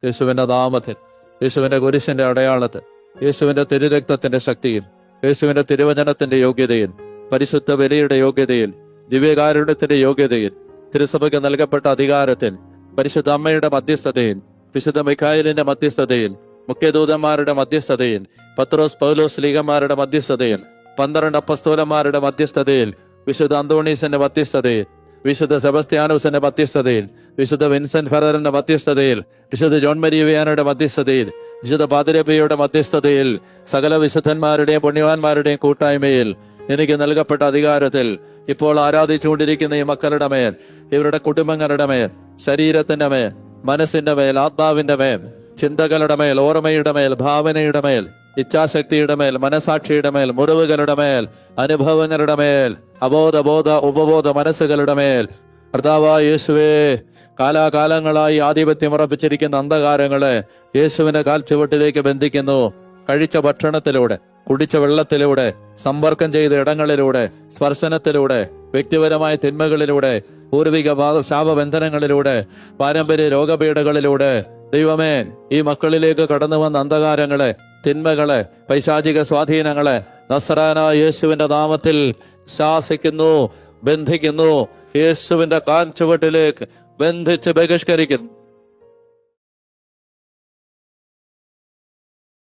യേശുവിന്റെ നാമത്തിൽ, യേശുവിന്റെ കുരിശിന്റെ അടയാളത്തിൽ, യേശുവിന്റെ തിരുരക്തത്തിന്റെ ശക്തിയിൽ, യേശുവിന്റെ തിരുവചനത്തിന്റെ യോഗ്യതയിൽ, പരിശുദ്ധ ബലിയുടെ യോഗ്യതയിൽ, ദിവ്യകാരുണ്യത്തിന്റെ യോഗ്യതയിൽ, തിരുസഭയ്ക്ക് നൽകപ്പെട്ട അധികാരത്തിൽ, പരിശുദ്ധ അമ്മയുടെ മധ്യസ്ഥതയിൽ, വിശുദ്ധ മിഖായേലിന്റെ മധ്യസ്ഥതയിൽ, മുഖ്യദൂതന്മാരുടെ മധ്യസ്ഥതയിൽ, പത്രോസ് പൗലോസ് ലീഗന്മാരുടെ മധ്യസ്ഥതയിൽ, 12 അപ്പസ്തോലന്മാരുടെ മധ്യസ്ഥതയിൽ, വിശുദ്ധ അന്തോണീസിന്റെ മധ്യസ്ഥതയിൽ, വിശുദ്ധ സെബസ്ത്യാനോസിന്റെ മധ്യസ്ഥതയിൽ, വിശുദ്ധ വിൻസെന്റ് ഫെററിന്റെ മധ്യസ്ഥതയിൽ, വിശുദ്ധ ജോൺ മരിയ വിയാനയുടെ മധ്യസ്ഥതയിൽ, വിശുദ്ധ പാതിരപ്പയുടെ മധ്യസ്ഥതയിൽ, സകല വിശുദ്ധന്മാരുടെയും പുണ്യവാന്മാരുടെയും കൂട്ടായ്മയിൽ എനിക്ക് നൽകപ്പെട്ട അധികാരത്തിൽ ഇപ്പോൾ ആരാധിച്ചുകൊണ്ടിരിക്കുന്ന ഈ മക്കളുടെ മേൽ, ഇവരുടെ കുടുംബങ്ങളുടെ മേൽ, ശരീരത്തിന്റെ മേൽ, മനസ്സിന്റെ മേൽ, ആത്മാവിന്റെ മേൽ, ചിന്തകളുടെ മേൽ, ഓർമ്മയുടെ മേൽ, ഭാവനയുടെ മേൽ, ഇച്ഛാശക്തിയുടെ മേൽ, മനസാക്ഷിയുടെ മേൽ, മുറിവുകളുടെ മേൽ, അനുഭവങ്ങളുടെ മേൽ, അബോധ ഉപബോധ മനസ്സുകളുടെ മേൽ കർത്താവായ യേശുവേ, കാലാകാലങ്ങളായി ആധിപത്യം ഉറപ്പിച്ചിരിക്കുന്ന അന്ധകാരങ്ങളെ യേശുവിന്റെ കാൽച്ചുവട്ടിലേക്ക് ബന്ധിക്കുന്നു. കഴിച്ച ഭക്ഷണത്തിലൂടെ, കുടിച്ച വെള്ളത്തിലൂടെ, സമ്പർക്കം ചെയ്ത ഇടങ്ങളിലൂടെ, സ്പർശനത്തിലൂടെ, വ്യക്തിപരമായ തിന്മകളിലൂടെ, പൂർവിക ശാപബന്ധനങ്ങളിലൂടെ, പാരമ്പര്യ രോഗപീഠകളിലൂടെ, ദൈവമേ, ഈ മക്കളിലേക്ക് കടന്നു വന്ന അന്ധകാരങ്ങളെ, തിന്മകളെ, പൈശാചിക സ്വാധീനങ്ങളെ നസ്രായനായ യേശുവിന്റെ നാമത്തിൽ ശാസിക്കുന്നു, ബന്ധിക്കുന്നു. യേശുവിന്റെ കാൽച്ചുവട്ടിലേക്ക് ബന്ധിച്ച് ബഹിഷ്കരിക്കുന്നു.